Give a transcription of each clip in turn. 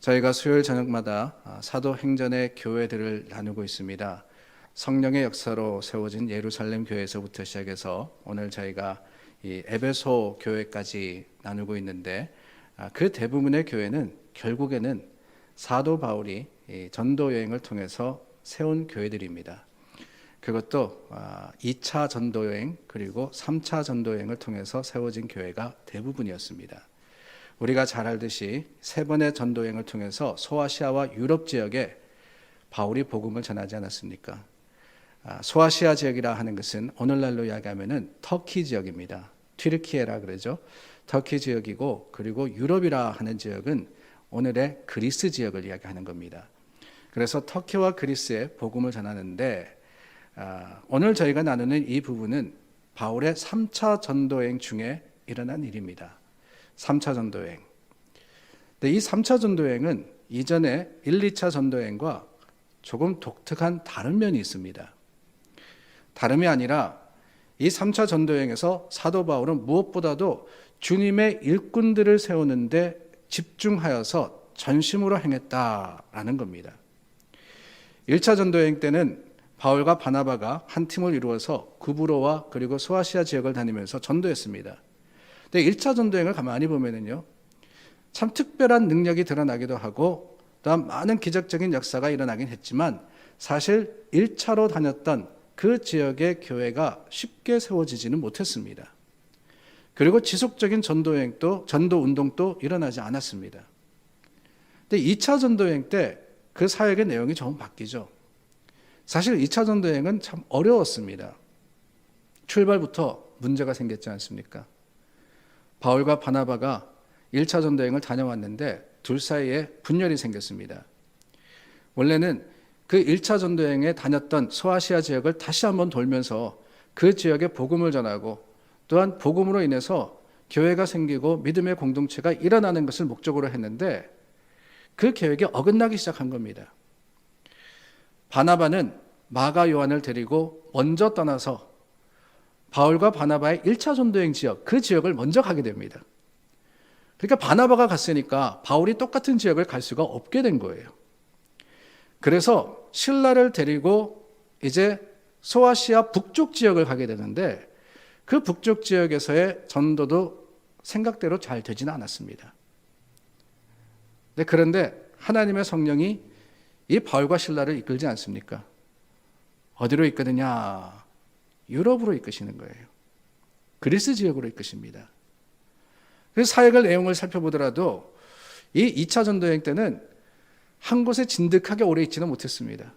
저희가 수요일 저녁마다 사도행전의 교회들을 나누고 있습니다. 성령의 역사로 세워진 예루살렘 교회에서부터 시작해서 오늘 저희가 이 에베소 교회까지 나누고 있는데, 그 대부분의 교회는 결국에는 사도 바울이 전도 여행을 통해서 세운 교회들입니다. 그것도 2차 전도 여행 그리고 3차 전도 여행을 통해서 세워진 교회가 대부분이었습니다. 우리가 잘 알듯이 세 번의 전도여행을 통해서 소아시아와 유럽 지역에 바울이 복음을 전하지 않았습니까? 소아시아 지역이라 하는 것은 오늘날로 이야기하면은 터키 지역입니다. 튀르키예라 그러죠. 터키 지역이고, 그리고 유럽이라 하는 지역은 오늘의 그리스 지역을 이야기하는 겁니다. 그래서 터키와 그리스에 복음을 전하는데, 오늘 저희가 나누는 이 부분은 바울의 3차 전도여행 중에 일어난 일입니다. 3차 전도여행. 근데 이 3차 전도여행은 이전에 1, 2차 전도여행과 조금 독특한 다른 면이 있습니다. 다름이 아니라 이 3차 전도여행에서 사도 바울은 무엇보다도 주님의 일꾼들을 세우는데 집중하여서 전심으로 행했다라는 겁니다. 1차 전도여행 때는 바울과 바나바가 한 팀을 이루어서 구브로와 그리고 소아시아 지역을 다니면서 전도했습니다. 근데 1차 전도여행을 가만히 보면은요, 참 특별한 능력이 드러나기도 하고, 또한 많은 기적적인 역사가 일어나긴 했지만, 사실 1차로 다녔던 그 지역의 교회가 쉽게 세워지지는 못했습니다. 그리고 지속적인 전도여행도, 전도 운동도 일어나지 않았습니다. 근데 2차 전도여행 때 그 사역의 내용이 조금 바뀌죠. 사실 2차 전도여행은 참 어려웠습니다. 출발부터 문제가 생겼지 않습니까? 바울과 바나바가 1차 전도여행을 다녀왔는데 둘 사이에 분열이 생겼습니다. 원래는 그 1차 전도여행에 다녔던 소아시아 지역을 다시 한번 돌면서 그 지역에 복음을 전하고, 또한 복음으로 인해서 교회가 생기고 믿음의 공동체가 일어나는 것을 목적으로 했는데, 그 계획이 어긋나기 시작한 겁니다. 바나바는 마가 요한을 데리고 먼저 떠나서 바울과 바나바의 1차 전도여행 지역, 그 지역을 먼저 가게 됩니다. 그러니까 바나바가 갔으니까 바울이 똑같은 지역을 갈 수가 없게 된 거예요. 그래서 실라를 데리고 이제 소아시아 북쪽 지역을 가게 되는데, 그 북쪽 지역에서의 전도도 생각대로 잘 되지는 않았습니다. 그런데 하나님의 성령이 이 바울과 실라를 이끌지 않습니까? 어디로 이끄느냐? 유럽으로 이끄시는 거예요. 그리스 지역으로 이끄십니다. 그래서 사역의 내용을 살펴보더라도 이 2차 전도여행 때는 한 곳에 진득하게 오래 있지는 못했습니다.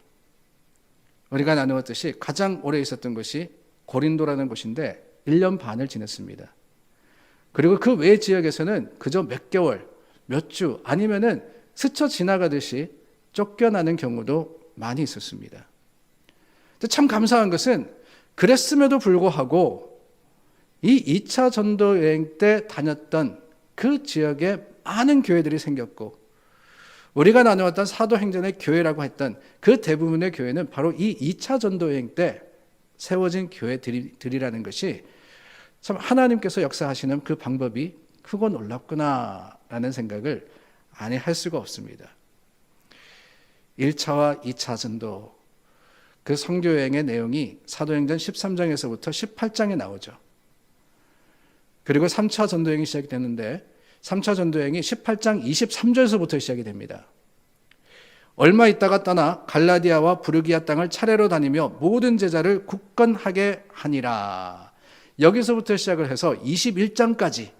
우리가 나누었듯이 가장 오래 있었던 것이 고린도라는 곳인데 1년 반을 지냈습니다. 그리고 그 외 지역에서는 그저 몇 개월, 몇 주, 아니면은 스쳐 지나가듯이 쫓겨나는 경우도 많이 있었습니다. 참 감사한 것은 그랬음에도 불구하고 이 2차 전도여행 때 다녔던 그 지역에 많은 교회들이 생겼고, 우리가 나누었던 사도행전의 교회라고 했던 그 대부분의 교회는 바로 이 2차 전도여행 때 세워진 교회들이라는 것이 참 하나님께서 역사하시는 그 방법이 크고 놀랍구나라는 생각을 안 할 수가 없습니다. 1차와 2차 전도, 그 선교여행의 내용이 사도행전 13장에서부터 18장에 나오죠. 그리고 3차 전도여행이 시작되는데 3차 전도여행이 18장 23절에서부터 시작이 됩니다. 얼마 있다가 떠나 갈라디아와 부르기아 땅을 차례로 다니며 모든 제자를 굳건하게 하니라. 여기서부터 시작을 해서 21장까지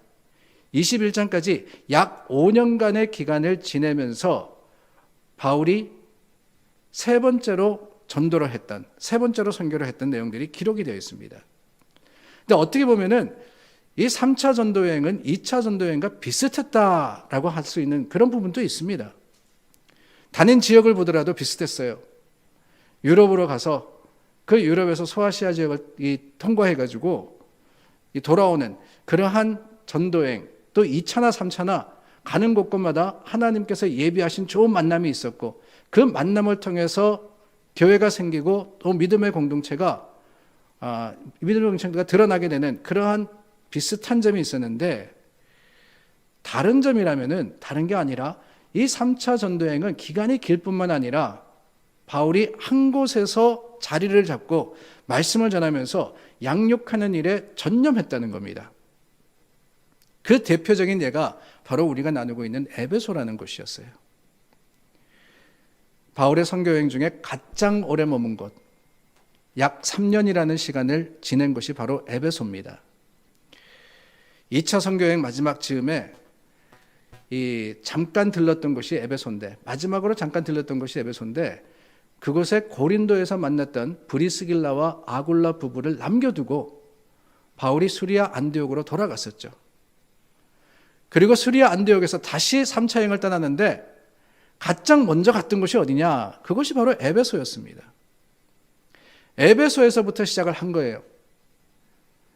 약 5년간의 기간을 지내면서 바울이 세 번째로 전도를 했던, 세 번째로 선교를 했던 내용들이 기록이 되어 있습니다. 근데 어떻게 보면은 이 3차 전도여행은 2차 전도여행과 비슷했다라고 할 수 있는 그런 부분도 있습니다. 다닌 지역을 보더라도 비슷했어요. 유럽으로 가서 그 유럽에서 소아시아 지역을 통과해가지고 돌아오는 그러한 전도여행, 또 2차나 3차나 가는 곳곳마다 하나님께서 예비하신 좋은 만남이 있었고, 그 만남을 통해서 교회가 생기고 또 믿음의 공동체가 드러나게 되는 그러한 비슷한 점이 있었는데, 다른 점이라면은 다른 게 아니라 이 3차 전도여행은 기간이 길 뿐만 아니라 바울이 한 곳에서 자리를 잡고 말씀을 전하면서 양육하는 일에 전념했다는 겁니다. 그 대표적인 예가 바로 우리가 나누고 있는 에베소라는 곳이었어요. 바울의 선교여행 중에 가장 오래 머문 곳, 약 3년이라는 시간을 지낸 곳이 바로 에베소입니다. 2차 선교여행 마지막 즈음에 잠깐 들렀던 곳이 에베소인데, 마지막으로 잠깐 들렀던 곳이 에베소인데, 그곳에 고린도에서 만났던 브리스길라와 아굴라 부부를 남겨두고 바울이 수리아 안디옥으로 돌아갔었죠. 그리고 수리아 안디옥에서 다시 3차 여행을 떠났는데 가장 먼저 갔던 곳이 어디냐? 그곳이 바로 에베소였습니다. 에베소에서부터 시작을 한 거예요.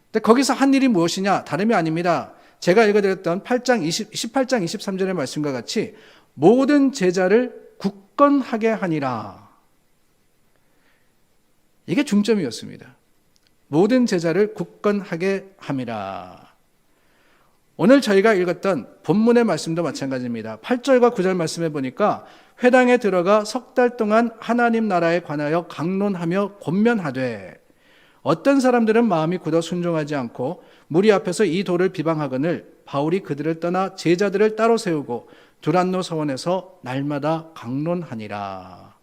근데 거기서 한 일이 무엇이냐? 다름이 아닙니다. 제가 읽어드렸던 18장 23절의 말씀과 같이 모든 제자를 굳건하게 하니라. 이게 중점이었습니다. 모든 제자를 굳건하게 함이라. 오늘 저희가 읽었던 본문의 말씀도 마찬가지입니다. 8절과 9절 말씀해 보니까 회당에 들어가 석 달 동안 하나님 나라에 관하여 강론하며 권면하되 어떤 사람들은 마음이 굳어 순종하지 않고 무리 앞에서 이 도를 비방하거늘 바울이 그들을 떠나 제자들을 따로 세우고 두란노 서원에서 날마다 강론하니라.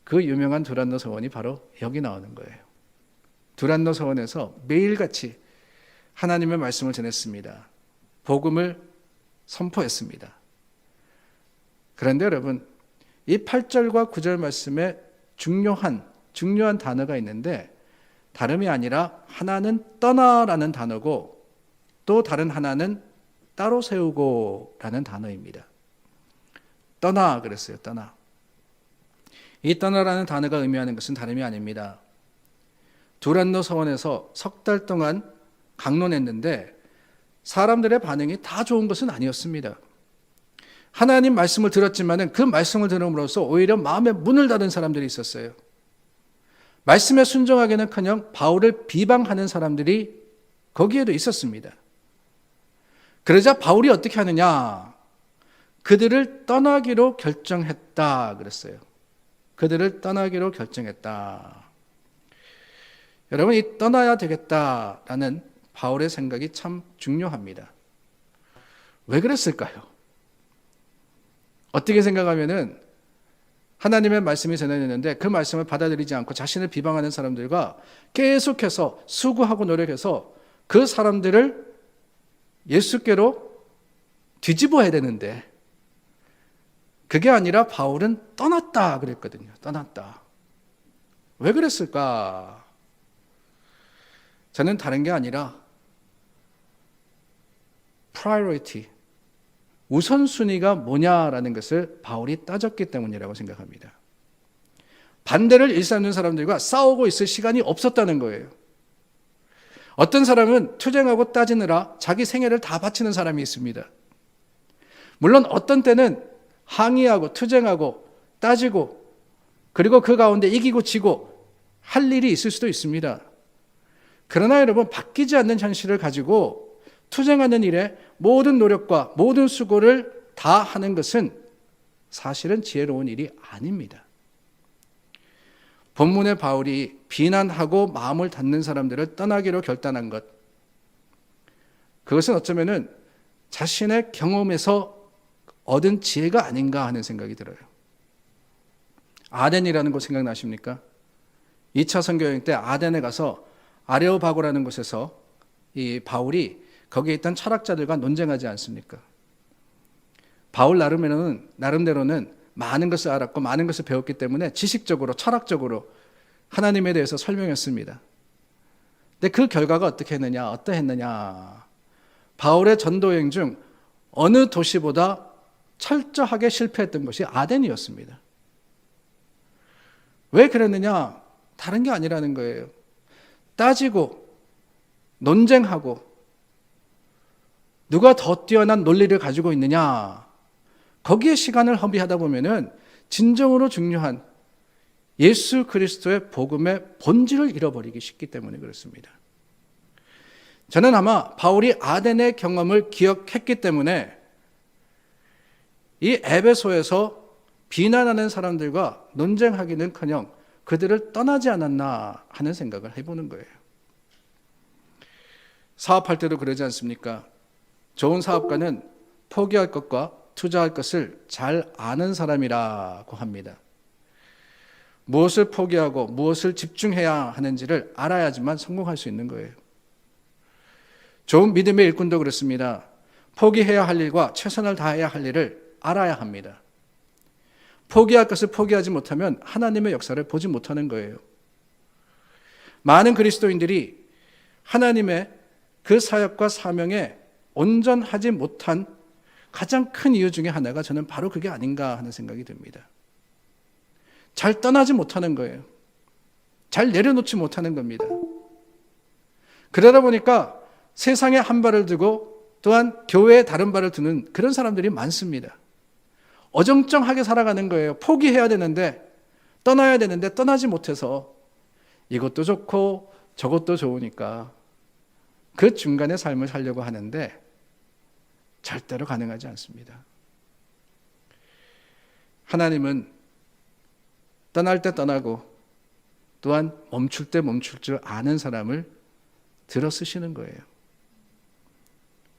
그 유명한 두란노 서원이 바로 여기 나오는 거예요. 두란노 서원에서 매일같이 하나님의 말씀을 전했습니다. 복음을 선포했습니다. 그런데 여러분, 이 8절과 9절 말씀에 중요한 단어가 있는데 다름이 아니라 하나는 떠나라는 단어고 또 다른 하나는 따로 세우고라는 단어입니다. 떠나 그랬어요. 떠나. 이 떠나라는 단어가 의미하는 것은 다름이 아닙니다. 두란노 서원에서 석 달 동안 강론했는데 사람들의 반응이 다 좋은 것은 아니었습니다. 하나님 말씀을 들었지만은 그 말씀을 들음으로써 오히려 마음에 문을 닫은 사람들이 있었어요. 말씀에 순종하기는커녕 바울을 비방하는 사람들이 거기에도 있었습니다. 그러자 바울이 어떻게 하느냐? 그들을 떠나기로 결정했다 그랬어요. 그들을 떠나기로 결정했다. 여러분, 이 떠나야 되겠다라는 바울의 생각이 참 중요합니다. 왜 그랬을까요? 어떻게 생각하면은 하나님의 말씀이 전해졌는데 그 말씀을 받아들이지 않고 자신을 비방하는 사람들과 계속해서 수고하고 노력해서 그 사람들을 예수께로 뒤집어야 되는데 그게 아니라 바울은 떠났다 그랬거든요. 떠났다. 왜 그랬을까? 저는 다른 게 아니라 priority, 우선순위가 뭐냐라는 것을 바울이 따졌기 때문이라고 생각합니다. 반대를 일삼는 사람들과 싸우고 있을 시간이 없었다는 거예요. 어떤 사람은 투쟁하고 따지느라 자기 생애를 다 바치는 사람이 있습니다. 물론 어떤 때는 항의하고 투쟁하고 따지고 그리고 그 가운데 이기고 지고 할 일이 있을 수도 있습니다. 그러나 여러분, 바뀌지 않는 현실을 가지고 투쟁하는 일에 모든 노력과 모든 수고를 다 하는 것은 사실은 지혜로운 일이 아닙니다. 본문에 바울이 비난하고 마음을 닫는 사람들을 떠나기로 결단한 것, 그것은 어쩌면은 자신의 경험에서 얻은 지혜가 아닌가 하는 생각이 들어요. 아덴이라는 곳 생각나십니까? 2차 선교여행 때 아덴에 가서 아레오바고라는 곳에서 이 바울이 거기에 있던 철학자들과 논쟁하지 않습니까? 바울 나름대로는 많은 것을 알았고 많은 것을 배웠기 때문에 지식적으로 철학적으로 하나님에 대해서 설명했습니다. 근데 그 결과가 어떠했느냐? 바울의 전도여행 중 어느 도시보다 철저하게 실패했던 것이 아덴이었습니다. 왜 그랬느냐? 다른 게 아니라는 거예요. 따지고 논쟁하고 누가 더 뛰어난 논리를 가지고 있느냐, 거기에 시간을 허비하다 보면은 진정으로 중요한 예수 그리스도의 복음의 본질을 잃어버리기 쉽기 때문에 그렇습니다. 저는 아마 바울이 아덴의 경험을 기억했기 때문에 이 에베소에서 비난하는 사람들과 논쟁하기는커녕 그들을 떠나지 않았나 하는 생각을 해보는 거예요. 사업할 때도 그러지 않습니까? 좋은 사업가는 포기할 것과 투자할 것을 잘 아는 사람이라고 합니다. 무엇을 포기하고 무엇을 집중해야 하는지를 알아야지만 성공할 수 있는 거예요. 좋은 믿음의 일꾼도 그렇습니다. 포기해야 할 일과 최선을 다해야 할 일을 알아야 합니다. 포기할 것을 포기하지 못하면 하나님의 역사를 보지 못하는 거예요. 많은 그리스도인들이 하나님의 그 사역과 사명에 온전하지 못한 가장 큰 이유 중에 하나가 저는 바로 그게 아닌가 하는 생각이 듭니다. 잘 떠나지 못하는 거예요. 잘 내려놓지 못하는 겁니다. 그러다 보니까 세상에 한 발을 두고 또한 교회에 다른 발을 두는 그런 사람들이 많습니다. 어정쩡하게 살아가는 거예요. 포기해야 되는데, 떠나야 되는데 떠나지 못해서 이것도 좋고 저것도 좋으니까 그 중간의 삶을 살려고 하는데 절대로 가능하지 않습니다. 하나님은 떠날 때 떠나고 또한 멈출 때 멈출 줄 아는 사람을 들어 쓰시는 거예요.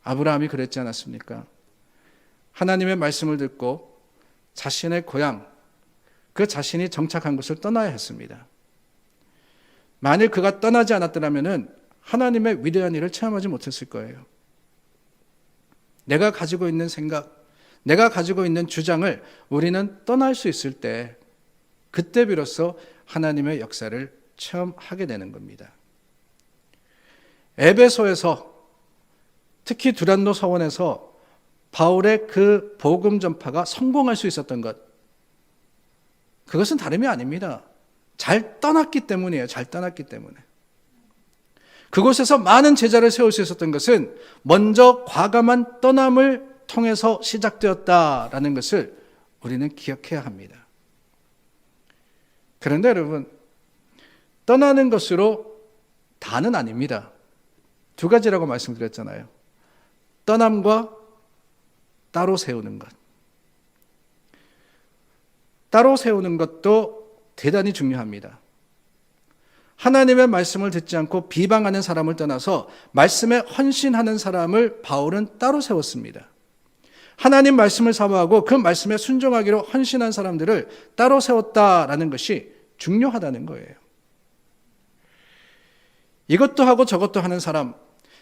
아브라함이 그랬지 않았습니까? 하나님의 말씀을 듣고 자신의 고향, 그 자신이 정착한 곳을 떠나야 했습니다. 만일 그가 떠나지 않았더라면 하나님의 위대한 일을 체험하지 못했을 거예요. 내가 가지고 있는 생각, 내가 가지고 있는 주장을 우리는 떠날 수 있을 때 그때 비로소 하나님의 역사를 체험하게 되는 겁니다. 에베소에서 특히 두란노 서원에서 바울의 그 복음 전파가 성공할 수 있었던 것, 그것은 다름이 아닙니다. 잘 떠났기 때문이에요. 잘 떠났기 때문에. 그곳에서 많은 제자를 세울 수 있었던 것은 먼저 과감한 떠남을 통해서 시작되었다라는 것을 우리는 기억해야 합니다. 그런데 여러분, 떠나는 것으로 다는 아닙니다. 두 가지라고 말씀드렸잖아요. 떠남과 따로 세우는 것. 따로 세우는 것도 대단히 중요합니다. 하나님의 말씀을 듣지 않고 비방하는 사람을 떠나서 말씀에 헌신하는 사람을 바울은 따로 세웠습니다. 하나님 말씀을 사모하고 그 말씀에 순종하기로 헌신한 사람들을 따로 세웠다라는 것이 중요하다는 거예요. 이것도 하고 저것도 하는 사람,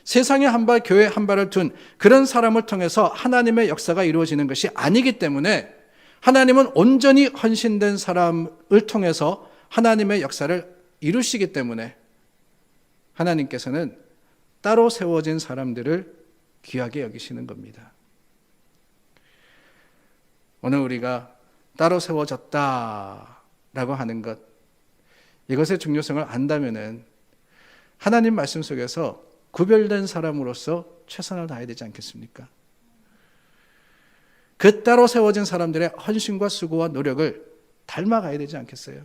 세상에 한 발, 교회에 한 발을 둔 그런 사람을 통해서 하나님의 역사가 이루어지는 것이 아니기 때문에 하나님은 온전히 헌신된 사람을 통해서 하나님의 역사를 이루시기 때문에 하나님께서는 따로 세워진 사람들을 귀하게 여기시는 겁니다. 오늘 우리가 따로 세워졌다라고 하는 것, 이것의 중요성을 안다면은 하나님 말씀 속에서 구별된 사람으로서 최선을 다해야 되지 않겠습니까? 그 따로 세워진 사람들의 헌신과 수고와 노력을 닮아가야 되지 않겠어요?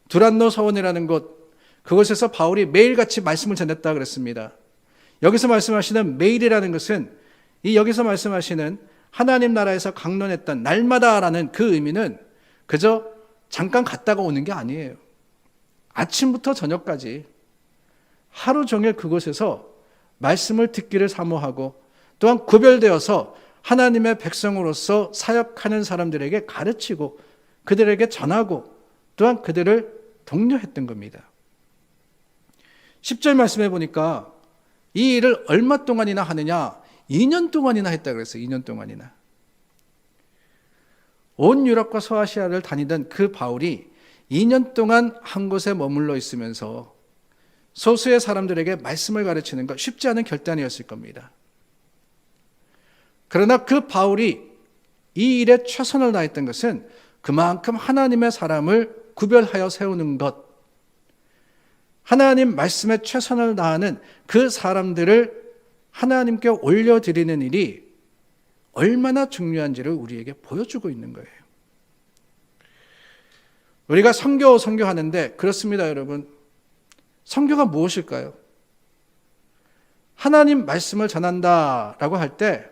두란노 서원이라는 곳, 그곳에서 바울이 매일같이 말씀을 전했다 그랬습니다. 여기서 말씀하시는 매일이라는 것은 여기서 말씀하시는 하나님 나라에서 강론했던 날마다라는 그 의미는 그저 잠깐 갔다가 오는 게 아니에요. 아침부터 저녁까지 하루 종일 그곳에서 말씀을 듣기를 사모하고 또한 구별되어서 하나님의 백성으로서 사역하는 사람들에게 가르치고 그들에게 전하고 또한 그들을 독려했던 겁니다. 10절 말씀해 보니까 이 일을 얼마 동안이나 하느냐? 2년 동안이나 했다 그랬어요. 2년 동안이나. 온 유럽과 소아시아를 다니던 그 바울이 2년 동안 한 곳에 머물러 있으면서 소수의 사람들에게 말씀을 가르치는 것 쉽지 않은 결단이었을 겁니다. 그러나 그 바울이 이 일에 최선을 다했던 것은 그만큼 하나님의 사람을 구별하여 세우는 것, 하나님 말씀에 최선을 다하는 그 사람들을 하나님께 올려드리는 일이 얼마나 중요한지를 우리에게 보여주고 있는 거예요. 우리가 선교하는데 그렇습니다, 여러분. 선교가 무엇일까요? 하나님 말씀을 전한다라고 할 때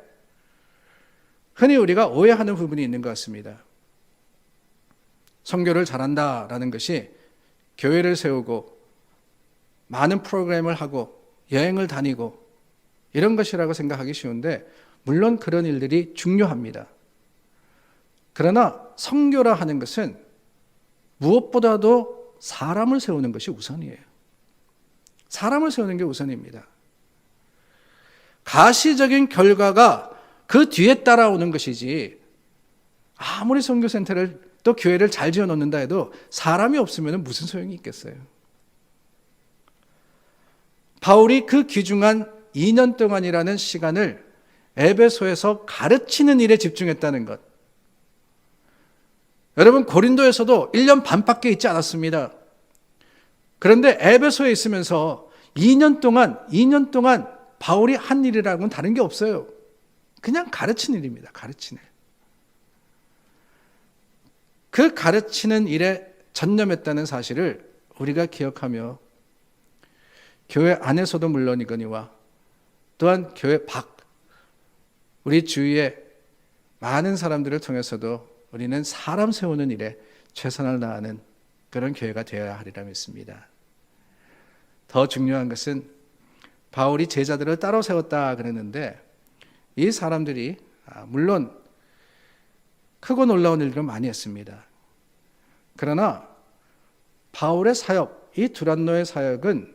흔히 우리가 오해하는 부분이 있는 것 같습니다. 선교를 잘한다라는 것이 교회를 세우고 많은 프로그램을 하고 여행을 다니고 이런 것이라고 생각하기 쉬운데, 물론 그런 일들이 중요합니다. 그러나 선교라 하는 것은 무엇보다도 사람을 세우는 것이 우선이에요. 사람을 세우는 게 우선입니다. 가시적인 결과가 그 뒤에 따라오는 것이지, 아무리 선교센터를 또 교회를 잘 지어놓는다 해도 사람이 없으면 무슨 소용이 있겠어요. 바울이 그 귀중한 2년 동안이라는 시간을 에베소에서 가르치는 일에 집중했다는 것. 여러분, 고린도에서도 1년 반밖에 있지 않았습니다. 그런데 에베소에 있으면서 2년 동안 바울이 한 일이라고는 다른 게 없어요. 그냥 가르치는 일입니다. 가르치는 일. 그 가르치는 일에 전념했다는 사실을 우리가 기억하며 교회 안에서도 물론이거니와 또한 교회 밖, 우리 주위의 많은 사람들을 통해서도 우리는 사람 세우는 일에 최선을 다하는 그런 교회가 되어야 하리라 믿습니다. 더 중요한 것은 바울이 제자들을 따로 세웠다 그랬는데, 이 사람들이 물론 크고 놀라운 일들을 많이 했습니다. 그러나 바울의 사역, 이 두란노의 사역은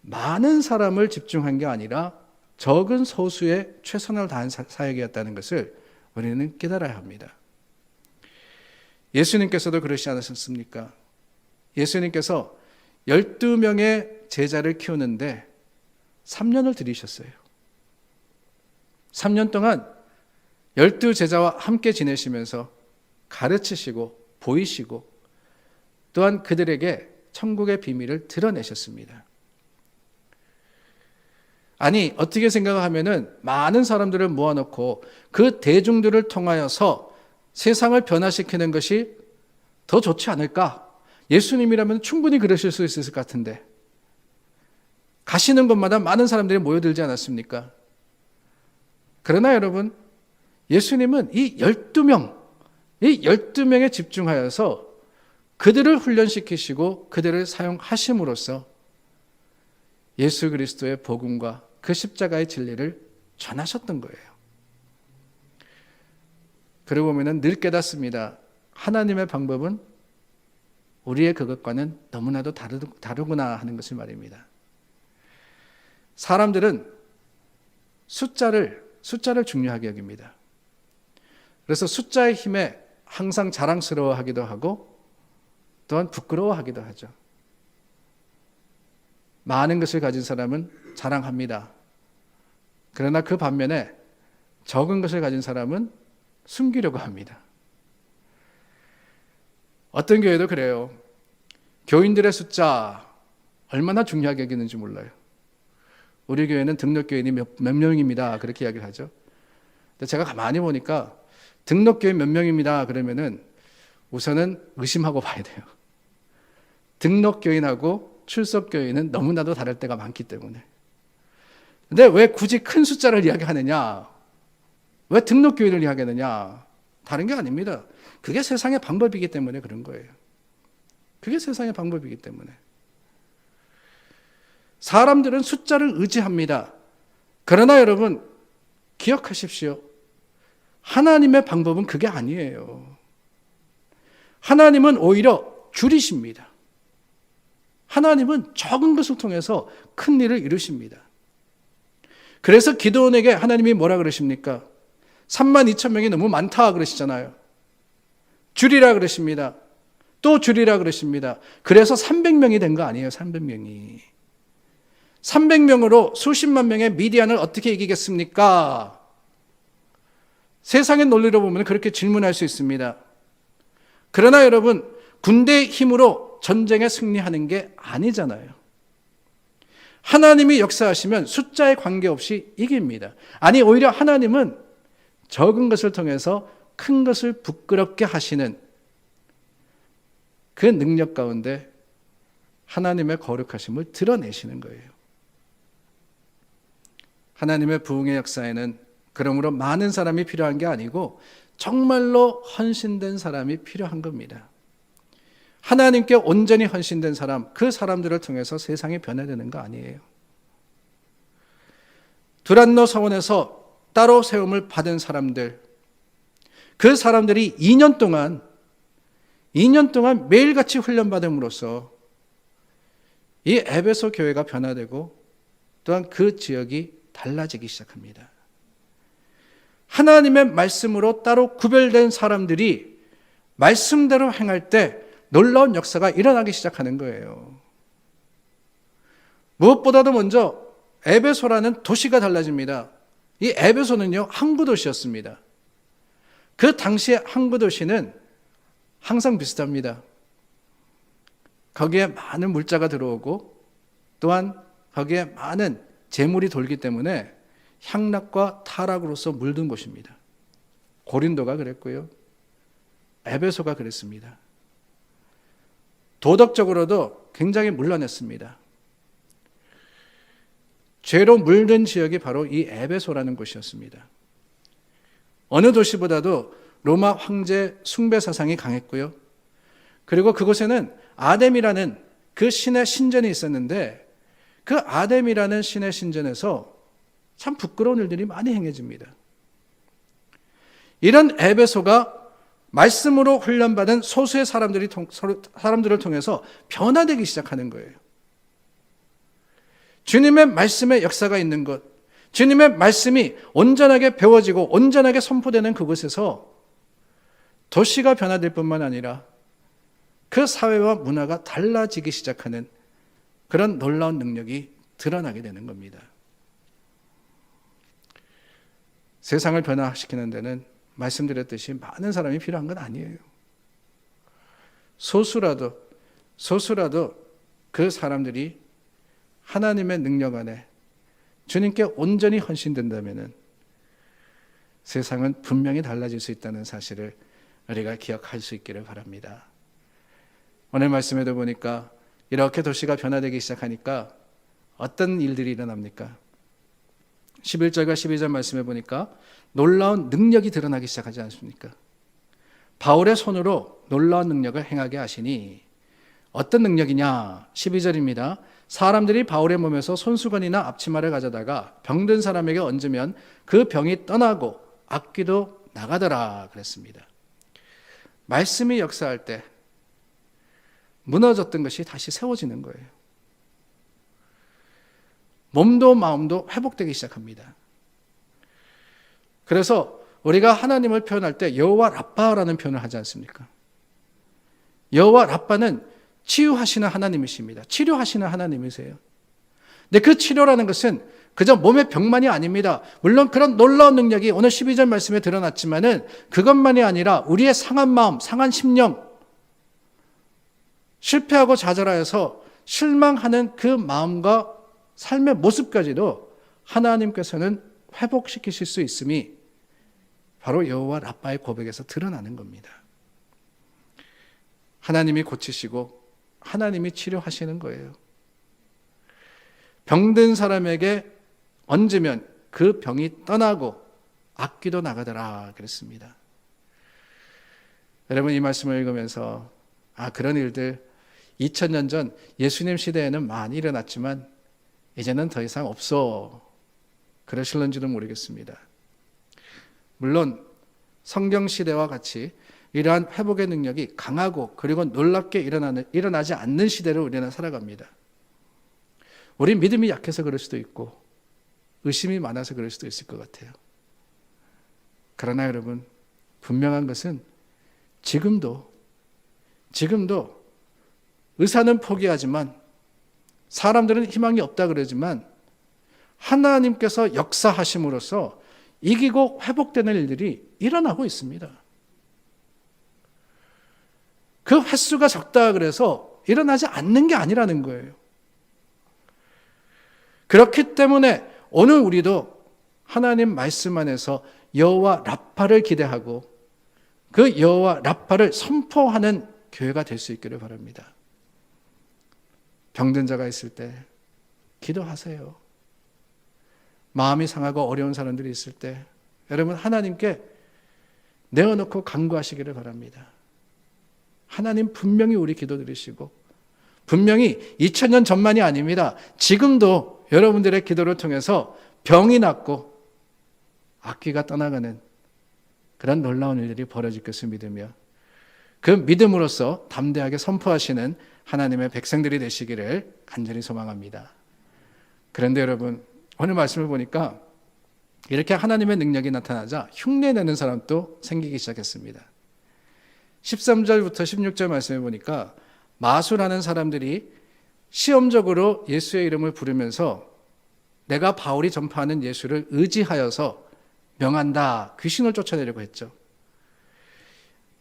많은 사람을 집중한 게 아니라 적은 소수의 최선을 다한 사역이었다는 것을 우리는 깨달아야 합니다. 예수님께서도 그러시지 않으셨습니까? 예수님께서 12명의 제자를 키우는데 3년을 들이셨어요. 3년 동안 12제자와 함께 지내시면서 가르치시고 보이시고 또한 그들에게 천국의 비밀을 드러내셨습니다. 아니, 어떻게 생각하면은 많은 사람들을 모아놓고 그 대중들을 통하여서 세상을 변화시키는 것이 더 좋지 않을까? 예수님이라면 충분히 그러실 수 있을 것 같은데, 가시는 곳마다 많은 사람들이 모여들지 않았습니까? 그러나 여러분, 예수님은 이 12명에 집중하여서 그들을 훈련시키시고 그들을 사용하심으로써 예수 그리스도의 복음과 그 십자가의 진리를 전하셨던 거예요. 그러고 보면 늘 깨닫습니다. 하나님의 방법은 우리의 그것과는 너무나도 다르구나 하는 것을 말입니다. 사람들은 숫자를 중요하게 여깁니다. 그래서 숫자의 힘에 항상 자랑스러워하기도 하고 또한 부끄러워하기도 하죠. 많은 것을 가진 사람은 자랑합니다. 그러나 그 반면에 적은 것을 가진 사람은 숨기려고 합니다. 어떤 교회도 그래요. 교인들의 숫자 얼마나 중요하게 여기는지 몰라요. 우리 교회는 등록교인이 몇 명입니다. 그렇게 이야기를 하죠. 근데 제가 가만히 보니까 등록교인 몇 명입니다. 그러면은 우선은 의심하고 봐야 돼요. 등록교인하고 출석교인은 너무나도 다를 때가 많기 때문에. 근데 왜 굳이 큰 숫자를 이야기하느냐? 왜 등록교인을 이야기하느냐? 다른 게 아닙니다. 그게 세상의 방법이기 때문에 그런 거예요. 그게 세상의 방법이기 때문에. 사람들은 숫자를 의지합니다. 그러나 여러분, 기억하십시오. 하나님의 방법은 그게 아니에요. 하나님은 오히려 줄이십니다. 하나님은 적은 것을 통해서 큰 일을 이루십니다. 그래서 기드온에게 하나님이 뭐라 그러십니까? 32,000명이 너무 많다 그러시잖아요. 줄이라 그러십니다. 또 줄이라 그러십니다. 그래서 300명이 된 거 아니에요. 300명이. 300명으로 수십만 명의 미디안을 어떻게 이기겠습니까? 세상의 논리로 보면 그렇게 질문할 수 있습니다. 그러나 여러분, 군대의 힘으로 전쟁에 승리하는 게 아니잖아요. 하나님이 역사하시면 숫자에 관계없이 이깁니다. 아니, 오히려 하나님은 적은 것을 통해서 큰 것을 부끄럽게 하시는 그 능력 가운데 하나님의 거룩하심을 드러내시는 거예요. 하나님의 부흥의 역사에는 그러므로 많은 사람이 필요한 게 아니고 정말로 헌신된 사람이 필요한 겁니다. 하나님께 온전히 헌신된 사람, 그 사람들을 통해서 세상이 변화되는 거 아니에요. 두란노 서원에서 따로 세움을 받은 사람들, 그 사람들이 2년 동안 매일같이 훈련받음으로써 이 에베소 교회가 변화되고 또한 그 지역이 달라지기 시작합니다. 하나님의 말씀으로 따로 구별된 사람들이 말씀대로 행할 때 놀라운 역사가 일어나기 시작하는 거예요. 무엇보다도 먼저 에베소라는 도시가 달라집니다. 이 에베소는요, 항구 도시였습니다. 그 당시의 항구 도시는 항상 비슷합니다. 거기에 많은 물자가 들어오고 또한 거기에 많은 재물이 돌기 때문에 향락과 타락으로서 물든 곳입니다. 고린도가 그랬고요. 에베소가 그랬습니다. 도덕적으로도 굉장히 문란했습니다. 죄로 물든 지역이 바로 이 에베소라는 곳이었습니다. 어느 도시보다도 로마 황제 숭배 사상이 강했고요. 그리고 그곳에는 아뎀이라는 그 신의 신전이 있었는데 그 아뎀이라는 신의 신전에서 참 부끄러운 일들이 많이 행해집니다. 이런 에베소가 말씀으로 훈련받은 소수의 사람들을 통해서 변화되기 시작하는 거예요. 주님의 말씀의 역사가 있는 것, 주님의 말씀이 온전하게 배워지고 온전하게 선포되는 그곳에서 도시가 변화될 뿐만 아니라 그 사회와 문화가 달라지기 시작하는 그런 놀라운 능력이 드러나게 되는 겁니다. 세상을 변화시키는 데는 말씀드렸듯이 많은 사람이 필요한 건 아니에요. 소수라도 그 사람들이 하나님의 능력 안에 주님께 온전히 헌신된다면 세상은 분명히 달라질 수 있다는 사실을 우리가 기억할 수 있기를 바랍니다. 오늘 말씀에도 보니까 이렇게 도시가 변화되기 시작하니까 어떤 일들이 일어납니까? 11절과 12절 말씀에 보니까 놀라운 능력이 드러나기 시작하지 않습니까? 바울의 손으로 놀라운 능력을 행하게 하시니 어떤 능력이냐? 12절입니다. 사람들이 바울의 몸에서 손수건이나 앞치마를 가져다가 병든 사람에게 얹으면 그 병이 떠나고 악귀도 나가더라 그랬습니다. 말씀이 역사할 때 무너졌던 것이 다시 세워지는 거예요. 몸도 마음도 회복되기 시작합니다. 그래서 우리가 하나님을 표현할 때 여호와 라파라는 표현을 하지 않습니까? 여호와 라파는 치유하시는 하나님이십니다. 치료하시는 하나님이세요. 근데 그 치료라는 것은 그저 몸의 병만이 아닙니다. 물론 그런 놀라운 능력이 오늘 12절 말씀에 드러났지만은 그것만이 아니라 우리의 상한 마음, 상한 심령, 실패하고 좌절하여서 실망하는 그 마음과 삶의 모습까지도 하나님께서는 회복시키실 수 있음이 바로 여호와 라파의 고백에서 드러나는 겁니다. 하나님이 고치시고 하나님이 치료하시는 거예요. 병든 사람에게 얹으면 그 병이 떠나고 악귀도 나가더라 그랬습니다. 여러분, 이 말씀을 읽으면서 그런 일들 2000년 전 예수님 시대에는 많이 일어났지만 이제는 더 이상 없어 그러실런지도 모르겠습니다. 물론 성경 시대와 같이 이러한 회복의 능력이 강하고 그리고 놀랍게 일어나지 않는 시대를 우리는 살아갑니다. 우리 믿음이 약해서 그럴 수도 있고 의심이 많아서 그럴 수도 있을 것 같아요. 그러나 여러분, 분명한 것은 지금도 의사는 포기하지만 사람들은 희망이 없다 그러지만 하나님께서 역사하심으로써 이기고 회복되는 일들이 일어나고 있습니다. 그 횟수가 적다 그래서 일어나지 않는 게 아니라는 거예요. 그렇기 때문에 오늘 우리도 하나님 말씀 안에서 여호와 라파를 기대하고 그 여호와 라파를 선포하는 교회가 될 수 있기를 바랍니다. 병든 자가 있을 때 기도하세요. 마음이 상하고 어려운 사람들이 있을 때 여러분 하나님께 내어놓고 간구하시기를 바랍니다. 하나님 분명히 우리 기도 들으시고 분명히 2000년 전만이 아닙니다. 지금도 여러분들의 기도를 통해서 병이 낫고 악귀가 떠나가는 그런 놀라운 일들이 벌어질 것을 믿으며 그 믿음으로써 담대하게 선포하시는 하나님의 백성들이 되시기를 간절히 소망합니다. 그런데 여러분 오늘 말씀을 보니까 이렇게 하나님의 능력이 나타나자 흉내내는 사람도 생기기 시작했습니다. 13절부터 16절 말씀해 보니까 마술하는 사람들이 시험적으로 예수의 이름을 부르면서 내가 바울이 전파하는 예수를 의지하여서 명한다, 귀신을 쫓아내려고 했죠.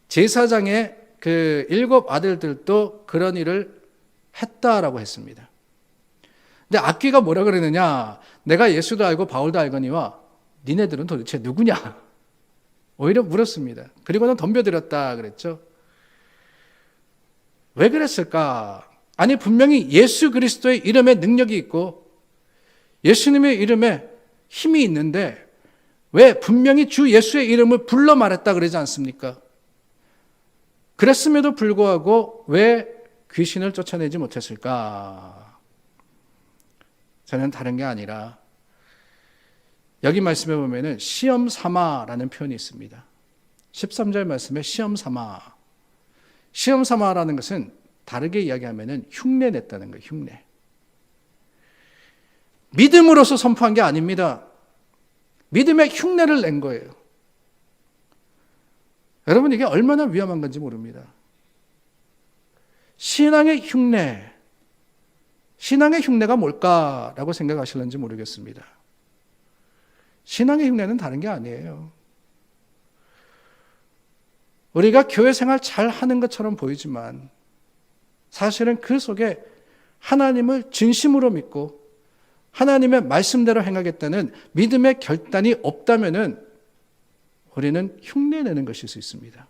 제사장의 그 7 아들들도 그런 일을 했다라고 했습니다. 근데 악귀가 뭐라 그러느냐, 내가 예수도 알고 바울도 알거니와 니네들은 도대체 누구냐, 오히려 물었습니다. 그리고는 덤벼들었다 그랬죠. 왜 그랬을까? 아니 분명히 예수 그리스도의 이름에 능력이 있고 예수님의 이름에 힘이 있는데 왜 분명히 주 예수의 이름을 불러 말했다 그러지 않습니까? 그랬음에도 불구하고 왜 귀신을 쫓아내지 못했을까? 저는 다른 게 아니라 여기 말씀에 보면은 시험 삼아라는 표현이 있습니다. 13절 말씀에 시험 삼아. 시험 삼아라는 것은 다르게 이야기하면은 흉내 냈다는 거예요. 흉내. 믿음으로서 선포한 게 아닙니다. 믿음의 흉내를 낸 거예요. 여러분 이게 얼마나 위험한 건지 모릅니다. 신앙의 흉내. 신앙의 흉내가 뭘까라고 생각하실는지 모르겠습니다. 신앙의 흉내는 다른 게 아니에요. 우리가 교회 생활 잘 하는 것처럼 보이지만 사실은 그 속에 하나님을 진심으로 믿고 하나님의 말씀대로 행하겠다는 믿음의 결단이 없다면은 우리는 흉내내는 것일 수 있습니다.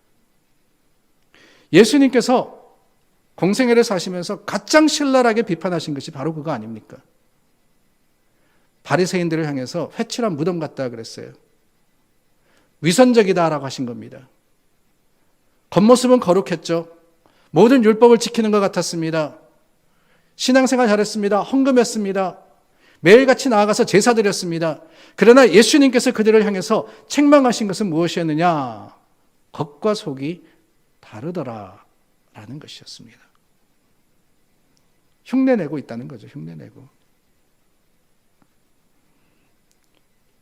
예수님께서 공생애를 사시면서 가장 신랄하게 비판하신 것이 바로 그거 아닙니까? 바리새인들을 향해서 회칠한 무덤 같다 그랬어요. 위선적이다라고 하신 겁니다. 겉모습은 거룩했죠. 모든 율법을 지키는 것 같았습니다. 신앙생활 잘했습니다. 헌금했습니다. 매일같이 나아가서 제사 드렸습니다. 그러나 예수님께서 그들을 향해서 책망하신 것은 무엇이었느냐? 겉과 속이 다르더라라는 것이었습니다. 흉내내고 있다는 거죠. 흉내내고.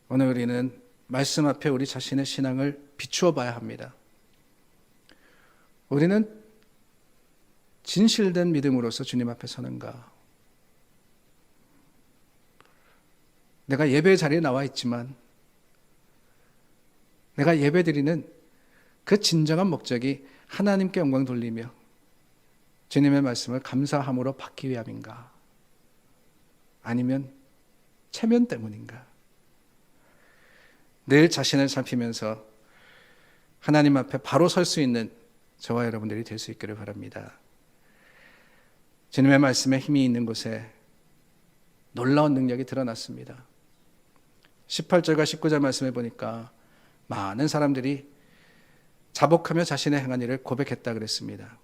오늘 우리는 말씀 앞에 우리 자신의 신앙을 비추어 봐야 합니다. 우리는 진실된 믿음으로서 주님 앞에 서는가? 내가 예배 자리에 나와 있지만 내가 예배 드리는 그 진정한 목적이 하나님께 영광 돌리며 주님의 말씀을 감사함으로 받기 위함인가? 아니면 체면 때문인가? 늘 자신을 살피면서 하나님 앞에 바로 설 수 있는 저와 여러분들이 될 수 있기를 바랍니다. 주님의 말씀에 힘이 있는 곳에 놀라운 능력이 드러났습니다. 18절과 19절 말씀해 보니까 많은 사람들이 자복하며 자신의 행한 일을 고백했다 그랬습니다.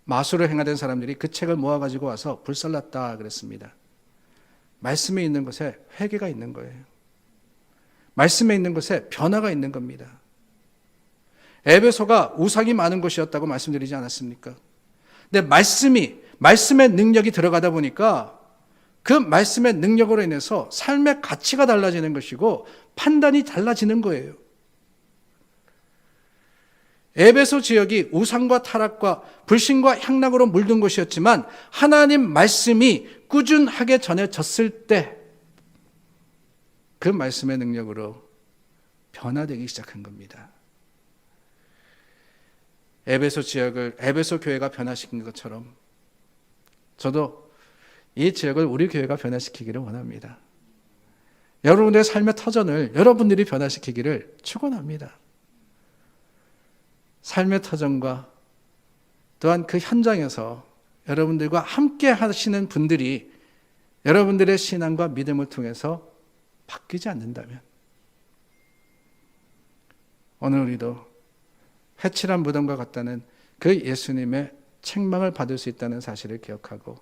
마술을 행하던 사람들이 그 책을 모아가지고 와서 불살랐다 그랬습니다. 말씀에 있는 것에 회개가 있는 거예요. 말씀에 있는 것에 변화가 있는 겁니다. 에베소가 우상이 많은 곳이었다고 말씀드리지 않았습니까? 근데 말씀의 능력이 들어가다 보니까 그 말씀의 능력으로 인해서 삶의 가치가 달라지는 것이고 판단이 달라지는 거예요. 에베소 지역이 우상과 타락과 불신과 향락으로 물든 곳이었지만 하나님 말씀이 꾸준하게 전해졌을 때 그 말씀의 능력으로 변화되기 시작한 겁니다. 에베소 지역을 에베소 교회가 변화시킨 것처럼 저도 이 지역을 우리 교회가 변화시키기를 원합니다. 여러분들의 삶의 터전을 여러분들이 변화시키기를 축원합니다. 삶의 터전과 또한 그 현장에서 여러분들과 함께 하시는 분들이 여러분들의 신앙과 믿음을 통해서 바뀌지 않는다면 오늘 우리도 해칠한 무덤과 같다는 그 예수님의 책망을 받을 수 있다는 사실을 기억하고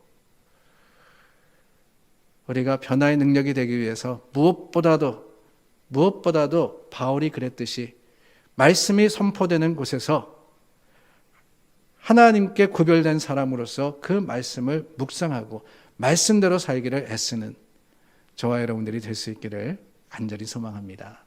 우리가 변화의 능력이 되기 위해서 무엇보다도 바울이 그랬듯이 말씀이 선포되는 곳에서 하나님께 구별된 사람으로서 그 말씀을 묵상하고 말씀대로 살기를 애쓰는 저와 여러분들이 될 수 있기를 간절히 소망합니다.